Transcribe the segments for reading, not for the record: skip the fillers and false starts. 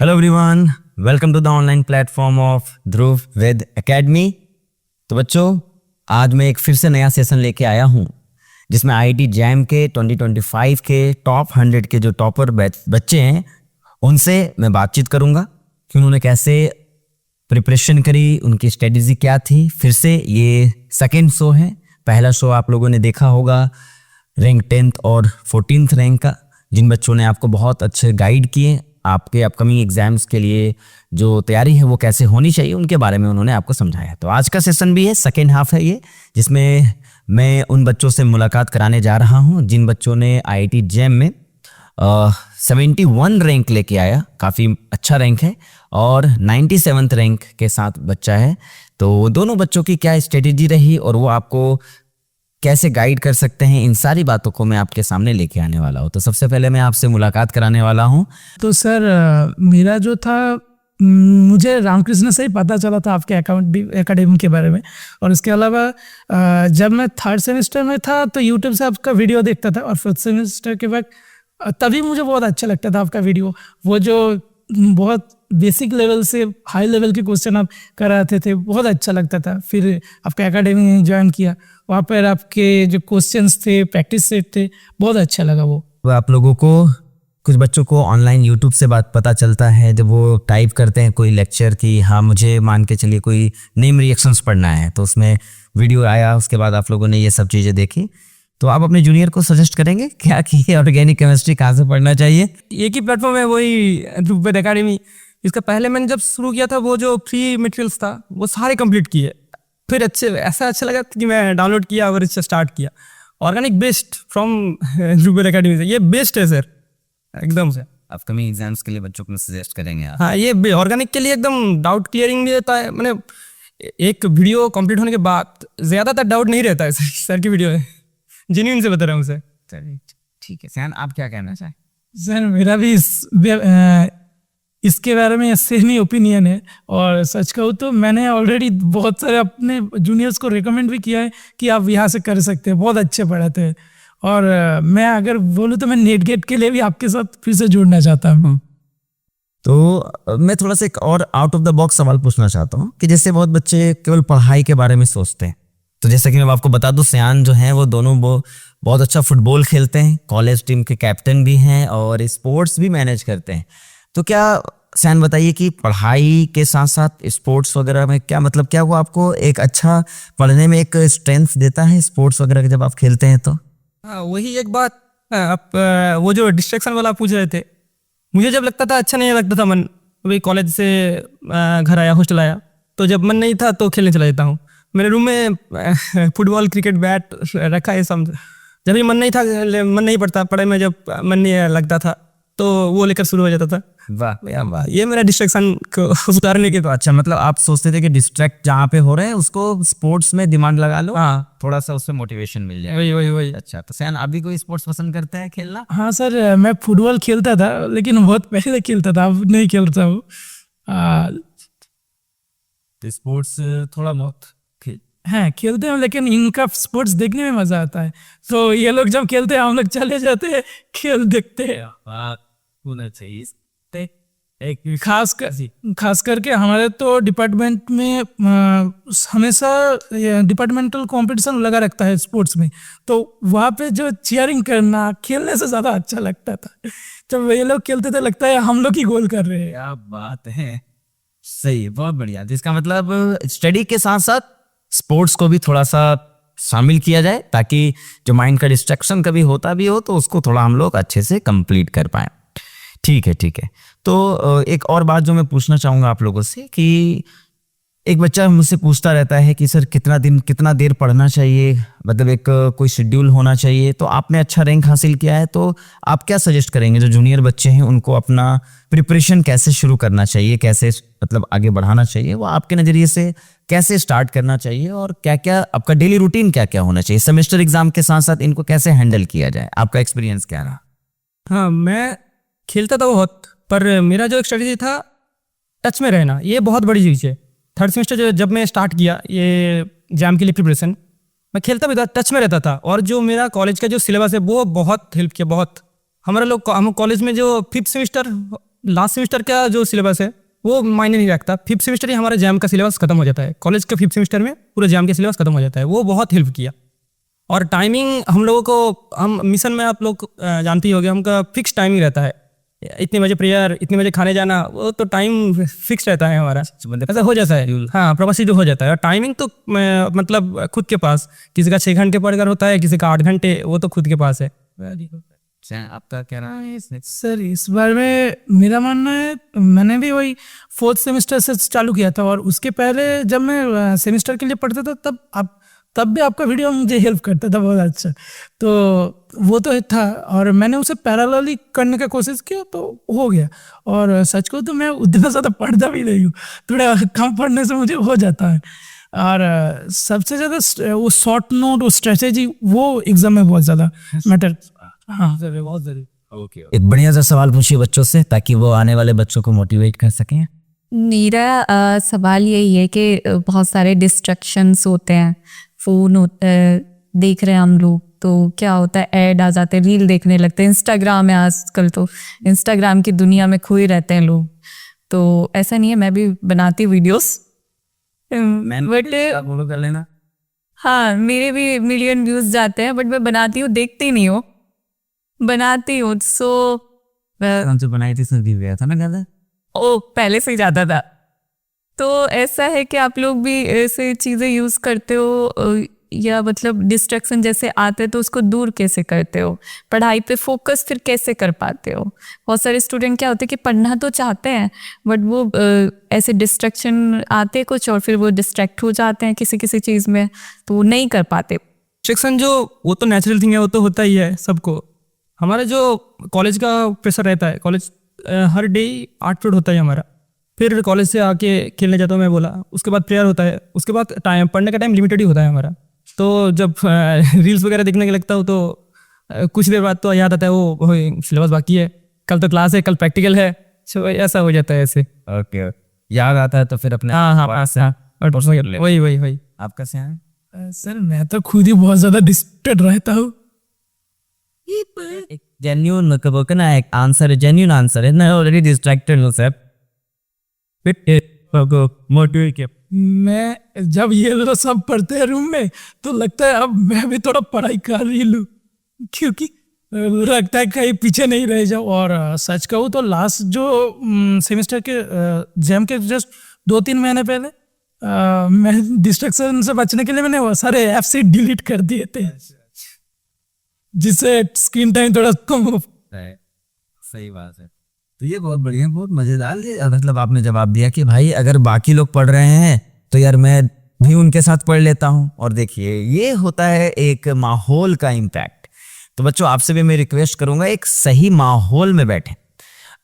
Hello everyone, welcome to the online platform of Dhruv Ved Academy. तो बच्चों, आज मैं एक फिर से नया सेशन लेके आया हूँ जिसमें आईआईटी जैम के 2025 के टॉप 100 के जो टॉपर बच्चे हैं उनसे मैं बातचीत करूँगा कि उन्होंने कैसे प्रिपरेशन करी, उनकी स्ट्रेटजी क्या थी। फिर से ये सेकेंड शो है। पहला शो आप लोगों ने देखा होगा रैंक 10th और 14th रैंक का, जिन बच्चों ने आपको बहुत अच्छे गाइड किए। आपके अपकमिंग एग्जाम्स के लिए जो तैयारी है वो कैसे होनी चाहिए उनके बारे में उन्होंने आपको समझाया। तो आज का सेशन भी है, सेकेंड हाफ है ये, जिसमें मैं उन बच्चों से मुलाकात कराने जा रहा हूं जिन बच्चों ने आईआईटी जैम में 71 रैंक लेके आया। काफ़ी अच्छा रैंक है और 97th रैंक के साथ बच्चा है। तो दोनों बच्चों की क्या स्ट्रेटेजी रही और वो आपको कैसे गाइड कर सकते हैं, इन सारी बातों को मैं आपके सामने लेके आने वाला हूँ। तो सबसे पहले मैं आपसे मुलाकात कराने वाला हूँ। तो सर मेरा जो था, मुझे रामकृष्ण से ही पता चला था आपके एकेडमी के बारे में। और इसके अलावा जब मैं 3rd सेमेस्टर में था तो यूट्यूब से आपका वीडियो देखता था, और 4th सेमेस्टर के बाद तभी मुझे बहुत अच्छा लगता था आपका वीडियो। वो जो बहुत बेसिक लेवल से हाई लेवल के क्वेश्चन आप कराते थे, बहुत अच्छा लगता था। फिर आपका एकेडमी ज्वाइन किया, वहाँ पर आपके जो क्वेश्चंस थे, प्रैक्टिस सेट थे, बहुत अच्छा लगा वो। आप लोगों को, कुछ बच्चों को ऑनलाइन यूट्यूब से बात पता चलता है जब वो टाइप करते हैं कोई लेक्चर कि हाँ मुझे मान के चलिए कोई नेम रिएक्शंस पढ़ना है, तो उसमें वीडियो आया, उसके बाद आप लोगों ने ये सब चीज़ें देखी। तो आप अपने जूनियर को सजेस्ट करेंगे क्या कि ऑर्गेनिक केमिस्ट्री कहाँ से पढ़ना चाहिए? एक ही प्लेटफॉर्म है, वही ध्रुव वेद एकेडमी। इसका पहले मैंने जब शुरू किया था वो जो फ्री मटेरियल्स था वो सारे कंप्लीट किए। फिर ऐसा अच्छा लगा कि मैं डाउनलोड किया और इससे स्टार्ट किया। Organic best from Dhruv Ved Academy से, ये बेस्ट है सर, एकदम से। अपकमिंग एग्जाम्स के लिए बच्चों को सजेस्ट करेंगे आप? हाँ, ये ऑर्गेनिक के लिए एकदम डाउट क्लियरिंग भी रहता है। मैंने एक वीडियो कंप्लीट होने के बाद ज़्यादातर डाउट नहीं रहता है सर की वीडियो है, जेन्युइन से बता रहा हूँ सर। ठीक है सैन, आप क्या कहना चाहें? सर मेरा भी इसके बारे में सेम ही ओपिनियन है। और सच कहूँ तो मैंने ऑलरेडी बहुत सारे अपने जूनियर्स को रिकमेंड भी किया है कि आप यहाँ से कर सकते हैं, बहुत अच्छे पढ़ाते हैं। और मैं अगर बोलूँ तो मैं नेट गेट के लिए भी आपके साथ फिर से जुड़ना चाहता हूँ। तो मैं थोड़ा सा एक और आउट ऑफ द बॉक्स सवाल पूछना चाहता हूँ कि जैसे बहुत बच्चे केवल पढ़ाई के बारे में सोचते हैं। तो जैसा कि मैं आपको बता दूं, सयान जो हैं वो दोनों बहुत अच्छा फुटबॉल खेलते हैं, कॉलेज टीम के कैप्टन भी हैं और स्पोर्ट्स भी मैनेज करते हैं। तो क्या सयान बताइए कि पढ़ाई के साथ साथ स्पोर्ट्स वगैरह में क्या मतलब, क्या वो आपको एक अच्छा पढ़ने में एक स्ट्रेंथ देता है स्पोर्ट्स वगैरह जब आप खेलते हैं? तो हाँ, वही एक बात। आप वो जो डिस्ट्रैक्शन वाला पूछ रहे थे, मुझे जब लगता था अच्छा नहीं लगता था मन, वही कॉलेज से घर आया, हॉस्टल आया, तो जब मन नहीं था तो खेलने चला जाता हूँ। मेरे रूम में फुटबॉल, क्रिकेट, बैट रखा है सब। जब भी मन नहीं था, मन नहीं पड़ता पढ़ाई में, जब मन नहीं लगता था तो वो लेकर शुरू हो जाता था। वाह, ये मेरा डिस्ट्रैक्शन को सुधारने के। तो अच्छा, मतलब आप सोचते थे कि डिस्ट्रैक्ट जहाँ पे हो रहे हैं उसको स्पोर्ट्स में दिमाग लगा लो, हाँ, थोड़ा सा उससे मोटिवेशन मिल जाए। वही। अच्छा, तो सैन अभी कोई स्पोर्ट्स पसंद करता है खेलना? हाँ सर, मैं फुटबॉल खेलता था, लेकिन बहुत पहले खेलता था, अब नहीं खेलता हूँ। तो स्पोर्ट्स थोड़ा बहुत हाँ खेलते हैं, लेकिन इनका स्पोर्ट्स देखने में मजा आता है। तो ये लोग जब खेलते हैं हम लोग चले जाते हैं, खेल देखते हैं। होना चाहिए। खास करके हमारे तो डिपार्टमेंट में हमेशा डिपार्टमेंटल कंपटीशन लगा रखता है स्पोर्ट्स में। तो वहाँ पे जो चीयरिंग करना खेलने से ज़्यादा अच्छा लगता था। जब ये लोग खेलते थे लगता है हम लोग ही गोल कर रहे हैं। क्या बात है, सही, बहुत बढ़िया। जिसका मतलब स्टडी के साथ साथ स्पोर्ट्स को भी थोड़ा सा शामिल किया जाए ताकि जो माइंड का डिस्ट्रैक्शन कभी होता भी हो तो उसको थोड़ा हम लोग अच्छे से कंप्लीट कर पाए। ठीक है। तो एक और बात जो मैं पूछना चाहूँगा आप लोगों से कि एक बच्चा मुझसे पूछता रहता है कि सर कितना देर पढ़ना चाहिए, मतलब एक कोई शेड्यूल होना चाहिए। तो आपने अच्छा रैंक हासिल किया है, तो आप क्या सजेस्ट करेंगे जो जूनियर बच्चे हैं उनको अपना प्रिपरेशन कैसे शुरू करना चाहिए, कैसे मतलब आगे बढ़ाना चाहिए, वो आपके नज़रिए से कैसे स्टार्ट करना चाहिए और क्या क्या आपका डेली रूटीन क्या क्या होना चाहिए? सेमेस्टर एग्जाम के साथ साथ इनको कैसे हैंडल किया जाए, आपका एक्सपीरियंस क्या रहा? हाँ, मैं खेलता था बहुत, पर मेरा जो एक स्ट्रेटजी था टच में रहना, ये बहुत बड़ी चीज़ है। 3rd सेमेस्टर जब मैं स्टार्ट किया ये एग्जाम के लिए प्रिपरेशन, मैं खेलता भी था, टच में रहता था। और जो मेरा कॉलेज का जो सिलेबस है वो बहुत हेल्प किया, बहुत। हम कॉलेज में जो 5th सेमेस्टर लास्ट सेमेस्टर का जो सिलेबस है वो मायने नहीं रखता। 5th सेमेस्टर ही हमारा जैम का सिलेबस खत्म हो जाता है। कॉलेज के 5th सेमेस्टर में पूरा जैम का सिलेबस खत्म हो जाता है। वो बहुत हेल्प किया। और टाइमिंग हम लोगों को, हम मिशन में आप लोग जानते ही होंगे, हमका फिक्स टाइमिंग रहता है। इतने बजे प्रेयर, इतने बजे खाने जाना, वो तो टाइम फिक्स रहता है हमारा। ऐसा हो जाता है, हाँ, प्रॉपर शेड्यूल हो जाता है। और टाइमिंग तो मतलब खुद के पास, किसी का 6 घंटे पढ़कर होता है, किसी का 8 घंटे, वो तो खुद के पास है। आपका क्या रहा है इसमें? सर इस बार में मेरा मानना है, मैंने भी वही 4th सेमेस्टर से चालू किया था, और उसके पहले जब मैं सेमेस्टर के लिए पढ़ता था तब भी आपका वीडियो मुझे हेल्प करता था बहुत अच्छा। तो वो तो था, और मैंने उसे पैरेलली करने का कोशिश किया तो हो गया। और सच को तो मैं उतना ज़्यादा पढ़ता भी नहीं हूँ, थोड़ा कम पढ़ने से मुझे हो जाता है। और सबसे ज़्यादा वो शॉर्ट नोट, वो स्ट्रेटेजी, वो एग्जाम में बहुत ज़्यादा मैटर। हाँ सर, बहुत ज़रूरी। एक बढ़िया सा सवाल पूछिए बच्चों से, ताकि वो आने वाले बच्चों को मोटिवेट कर सकें। मेरा सवाल यही है कि बहुत सारे डिस्ट्रैक्शंस होते हैं, फ़ोन देख रहे हैं हम लोग, तो क्या होता है, ऐड आ जाते हैं, रील देखने लगते हैं। इंस्टाग्राम है आजकल, तो इंस्टाग्राम की दुनिया में खोए रहते हैं लोग। तो ऐसा नहीं है, मैं भी बनाती वीडियोस, बट फॉलो कर लेना। हाँ, मेरे भी मिलियन व्यूज़ जाते हैं, बट मैं बनाती हूँ, देखती नहीं हूँ, बनाती हूँ। सो हमसे बनाई थी, सब गया था ना ज़्यादा। ओ, पहले से ही जाता था। तो ऐसा है कि आप लोग भी ऐसे चीज़ें यूज़ करते हो, या मतलब डिस्ट्रैक्शन जैसे आते हैं तो उसको दूर कैसे करते हो? पढ़ाई पे फोकस फिर कैसे कर पाते हो? बहुत सारे स्टूडेंट क्या होते हैं कि पढ़ना तो चाहते हैं, बट वो ऐसे डिस्ट्रैक्शन आते हैं कुछ, और फिर वो डिस्ट्रैक्ट हो जाते हैं किसी किसी चीज़ में, तो वो नहीं कर पाते। डिस्ट्रैक्शन वो तो नेचुरल थिंग है, वो तो होता ही है सबको। हमारा जो कॉलेज का प्रेशर रहता है, कॉलेज हर डे 8 पीरियड होता है हमारा। फिर कॉलेज से आके खेलने जाता हूँ, मैं बोला, उसके बाद प्रेयर होता है, उसके बाद टाइम, पढ़ने का टाइम लिमिटेड ही होता है हमारा। तो जब रील्स वगैरह देखने के लगता हूँ तो कुछ देर बाद तो याद आता है वो सिलेबस बाकी है, कल तो क्लास है, कल प्रैक्टिकल है। सो ऐसा हो जाता है ऐसे। ओके, याद आता है तो फिर अपने हाँ, पास हाँ, वही आपका से है। सर मैं तो खुद ही बहुत ज़्यादा डिस्ट्रैक्ट रहता हूँ। जेन्यून मतलब होगा ना, एक आंसर है, जेन्यून आंसर है ना, ऑलरेडी डिस्ट्रैक्टेड हो सब। मोटिवेट मैं जब ये लोग सब पढ़ते हैं रूम में, तो लगता है अब मैं भी थोड़ा पढ़ाई कर ही लूँ, क्योंकि लगता है कहीं पीछे नहीं रह जाओ। और सच कहूँ तो लास्ट जो सेमेस्टर के जैम के जस्ट 2-3 महीने पहले मैं डिस्ट्रैक्शन से बचने के लिए मैंने वो सारे ऐप से डिलीट कर दिए थे, जिससे स्क्रीन टाइम थोड़ा कम हो। सही बात है। तो ये बहुत बढ़िया, बहुत मजेदार मतलब आपने जवाब दिया कि भाई अगर बाकी लोग पढ़ रहे हैं तो यार मैं भी उनके साथ पढ़ लेता हूँ। और देखिए ये होता है एक माहौल का इम्पैक्ट। तो बच्चों आपसे भी मैं रिक्वेस्ट करूंगा, एक सही माहौल में बैठे,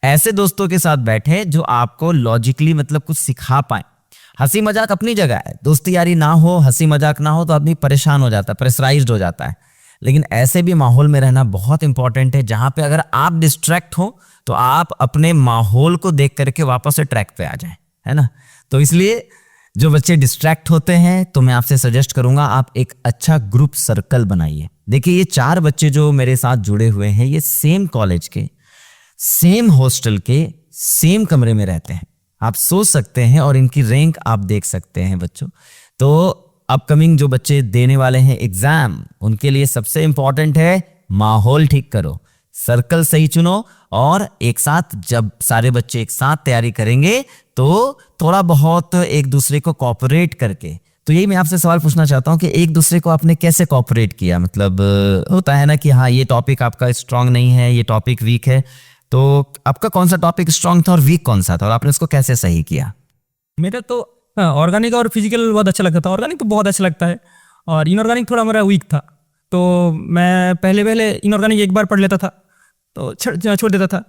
ऐसे दोस्तों के साथ बैठे जो आपको लॉजिकली मतलब कुछ सिखा पाए। हंसी मजाक अपनी जगह है, दोस्ती यारी ना हो, हंसी मजाक ना हो तो आदमी परेशान हो जाता है, प्रेशराइज्ड हो जाता है। लेकिन ऐसे भी माहौल में रहना बहुत इंपॉर्टेंट है, जहां पे अगर आप डिस्ट्रैक्ट हो तो आप अपने माहौल को देख करके वापस से ट्रैक पे आ जाएं, है ना। तो इसलिए जो बच्चे डिस्ट्रैक्ट होते हैं, तो मैं आपसे सजेस्ट करूंगा आप एक अच्छा ग्रुप सर्कल बनाइए। देखिए ये 4 बच्चे जो मेरे साथ जुड़े हुए हैं, ये सेम कॉलेज के, सेम हॉस्टल के, सेम कमरे में रहते हैं। आप सोच सकते हैं, और इनकी रैंक आप देख सकते हैं बच्चों। तो अपकमिंग जो बच्चे देने वाले हैं एग्जाम, उनके लिए सबसे इंपॉर्टेंट है माहौल ठीक करो, सर्कल सही चुनो, और एक साथ जब सारे बच्चे एक साथ तैयारी करेंगे तो थोड़ा बहुत एक दूसरे को कोऑपरेट करके। तो यही मैं आपसे सवाल पूछना चाहता हूं कि एक दूसरे को आपने कैसे कोऑपरेट किया। मतलब होता है ना कि हाँ ये टॉपिक आपका स्ट्रांग नहीं है, ये टॉपिक वीक है, तो आपका कौन सा टॉपिक स्ट्रांग था और वीक कौन सा था, और आपने उसको कैसे सही किया? मेरा तो ऑर्गेनिक और फिजिकल बहुत अच्छा लगता था। ऑर्गेनिक तो बहुत अच्छा लगता है, और इनऑर्गेनिक थोड़ा मेरा वीक था। तो मैं पहले इनऑर्गेनिक एक बार पढ़ लेता था तो छोड़ देता था।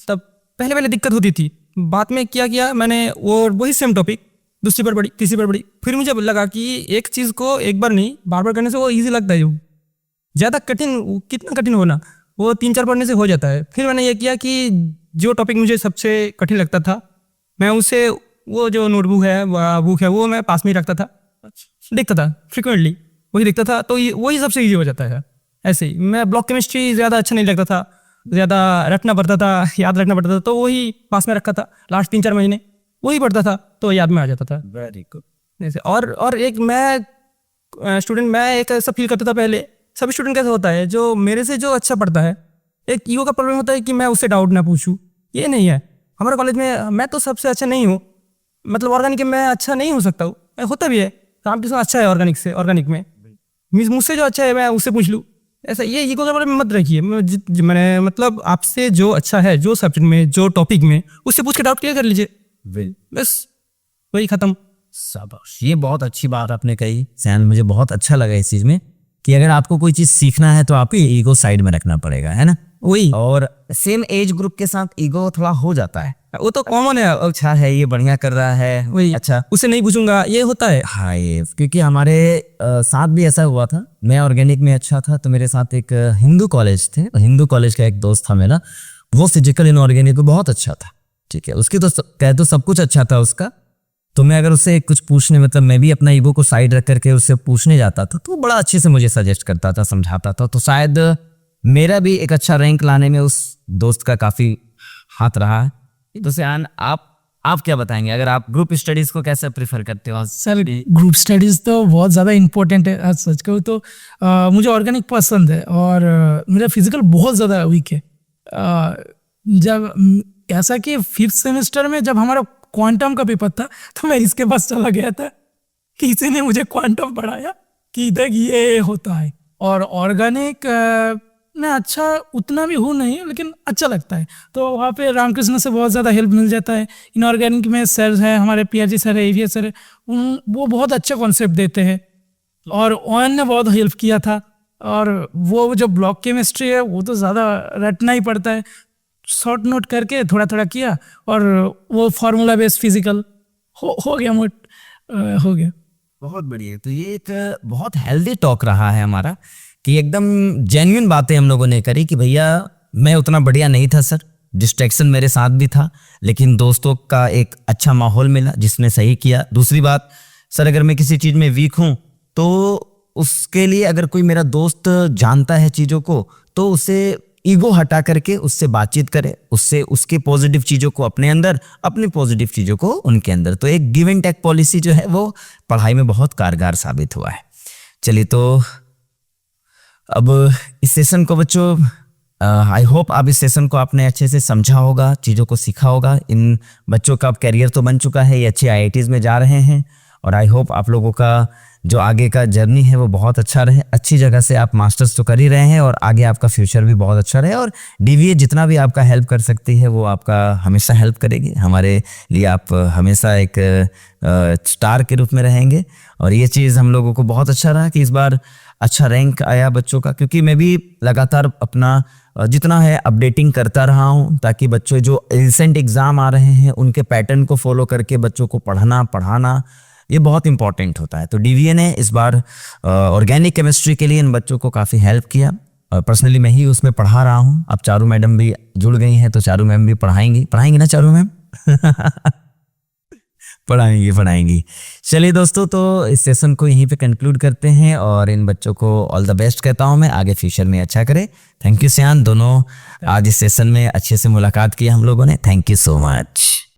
तब पहले दिक्कत होती थी। बाद में क्या किया मैंने, वही सेम टॉपिक दूसरी बार पढ़ी, तीसरी बार पढ़ी। फिर मुझे लगा कि एक चीज़ को एक बार नहीं, बार बार करने से वो ईजी लगता है। जो ज़्यादा कठिन, कितना कठिन होना, वो 3-4 पढ़ने से हो जाता है। फिर मैंने ये किया कि जो टॉपिक मुझे सबसे कठिन लगता था, मैं उसे, वो जो नोटबुक है, बुक है, वो मैं पास में ही रखता था, देखता था फ्रिक्वेंटली, वही देखता था, तो वही सबसे ईजी हो जाता है। ऐसे ही मैं ब्लॉक केमिस्ट्री ज़्यादा अच्छा नहीं लगता था, ज़्यादा रटना पड़ता था, याद रखना पड़ता था, तो वही पास में रखा था लास्ट 3-4 महीने, वही पढ़ता था तो याद में आ जाता था। Very good. जैसे और एक मैं स्टूडेंट, मैं एक ऐसा फील करता था पहले, सभी स्टूडेंट कैसा होता है जो मेरे से जो अच्छा पढ़ता है, एक ईगो का प्रॉब्लम होता है कि मैं उससे डाउट ना पूछूं। ये नहीं है हमारे कॉलेज में, मैं तो सबसे अच्छा नहीं हूँ, मतलब ऑर्गेनिक में मैं अच्छा नहीं हो सकता हूँ, मैं होता भी है रामकृष्ण अच्छा है ऑर्गेनिक में, मुझसे जो अच्छा है मैं उससे पूछ लूँ, ऐसा ये ईगो के बारे में मत रखिए। मैंने मतलब आपसे जो अच्छा है, जो सब्जेक्ट में, जो टॉपिक में, उससे पूछ के डाउट क्लियर कर लीजिए, बस वही खत्म। शाबाश, ये बहुत अच्छी बात आपने कही सैन, मुझे बहुत अच्छा लगा इस चीज में कि अगर आपको कोई चीज सीखना है तो आपको ईगो साइड में रखना पड़ेगा, है ना। वही, और सेम एज ग्रुप के साथ ईगो थोड़ा हो जाता है, वो तो कॉमन है। अच्छा है, ये बढ़िया कर रहा है, वही, अच्छा उससे नहीं पूछूंगा, ये होता है। हाँ, ये क्योंकि हमारे साथ भी ऐसा हुआ था। मैं ऑर्गेनिक में अच्छा था तो मेरे साथ एक हिंदू कॉलेज थे, हिंदू कॉलेज का एक दोस्त था मेरा, वो फिजिकल इनऑर्गेनिक में बहुत अच्छा था, ठीक है, उसकी तो कह तो सब कुछ अच्छा था उसका। तो मैं अगर उससे कुछ पूछने, मतलब मैं भी अपना ईगो को साइड रख करके उससे पूछने जाता था तो वो बड़ा अच्छे से मुझे सजेस्ट करता था, समझाता था, तो शायद मेरा भी एक अच्छा रैंक लाने में उस दोस्त का काफ़ी हाथ रहा है। तो सयान, आप क्या बताएंगे, अगर आप ग्रुप स्टडीज़ को कैसे प्रेफर करते हो? सर ग्रुप स्टडीज़ तो बहुत ज़्यादा इम्पोर्टेंट है। आज सच कहूँ तो मुझे ऑर्गेनिक पसंद है और मेरा फिजिकल बहुत ज़्यादा वीक है। जब ऐसा कि 5th सेमेस्टर में जब हमारा क्वांटम का पेपर था तो मैं इसके पास चला गया था कि इसी ने मुझे क्वांटम पढ़ाया कि देख ये होता है। और ऑर्गेनिक मैं अच्छा उतना भी हूँ नहीं, लेकिन अच्छा लगता है, तो वहाँ पे रामकृष्ण से बहुत ज़्यादा हेल्प मिल जाता है। इनऑर्गेनिक में सर है हमारे, PRG सर है, AVS सर है, वो बहुत अच्छा कॉन्सेप्ट देते हैं और ON ने बहुत हेल्प किया था। और वो जो ब्लॉक केमिस्ट्री है वो तो ज़्यादा रटना ही पड़ता है, शॉर्ट नोट करके थोड़ा थोड़ा किया और वो फार्मूला बेस्ड फिजिकल हो गया हो गया। बहुत बढ़िया। तो ये एक बहुत हेल्दी टॉक रहा है हमारा कि एकदम जेन्युइन बातें हम लोगों ने करी कि भैया मैं उतना बढ़िया नहीं था सर, डिस्ट्रैक्शन मेरे साथ भी था, लेकिन दोस्तों का एक अच्छा माहौल मिला जिसने सही किया। दूसरी बात सर, अगर मैं किसी चीज़ में वीक हूँ तो उसके लिए अगर कोई मेरा दोस्त जानता है चीज़ों को तो उसे ईगो हटा करके उससे बातचीत करे, उससे उसके पॉजिटिव चीज़ों को अपने अंदर, अपनी पॉजिटिव चीज़ों को उनके अंदर। तो एक गिव एंड टेक पॉलिसी जो है वो पढ़ाई में बहुत कारगर साबित हुआ है। चलिए, तो अब इस सेशन को बच्चों, आई होप आप इस सेशन को आपने अच्छे से समझा होगा, चीज़ों को सीखा होगा। इन बच्चों का अब कैरियर तो बन चुका है, ये अच्छे IITs में जा रहे हैं और आई होप आप लोगों का जो आगे का जर्नी है वो बहुत अच्छा रहे। अच्छी जगह से आप मास्टर्स तो कर ही रहे हैं और आगे आपका फ्यूचर भी बहुत अच्छा रहे, और DVA जितना भी आपका हेल्प कर सकती है वो आपका हमेशा हेल्प करेगी। हमारे लिए आप हमेशा एक स्टार के रूप में रहेंगे और ये चीज़ हम लोगों को बहुत अच्छा रहा कि इस बार अच्छा रैंक आया बच्चों का, क्योंकि मैं भी लगातार अपना जितना है अपडेटिंग करता रहा हूँ ताकि बच्चों जो रिसेंट एग्ज़ाम आ रहे हैं उनके पैटर्न को फॉलो करके बच्चों को पढ़ाना ये बहुत इंपॉर्टेंट होता है। तो DVA ने इस बार ऑर्गेनिक केमिस्ट्री के लिए इन बच्चों को काफ़ी हेल्प किया और पर्सनली मैं ही उसमें पढ़ा रहा हूँ। अब चारू मैडम भी जुड़ गई हैं तो चारू मैम भी पढ़ाएंगी ना चारू मैम? पढ़ाएंगी। चलिए दोस्तों, तो इस सेशन को यहीं पे कंक्लूड करते हैं और इन बच्चों को ऑल द बेस्ट कहता हूँ मैं, आगे फ्यूचर में अच्छा करे। थैंक यू सयान, दोनों आज इस सेशन में अच्छे से मुलाकात की हम लोगों ने। Thank you so much.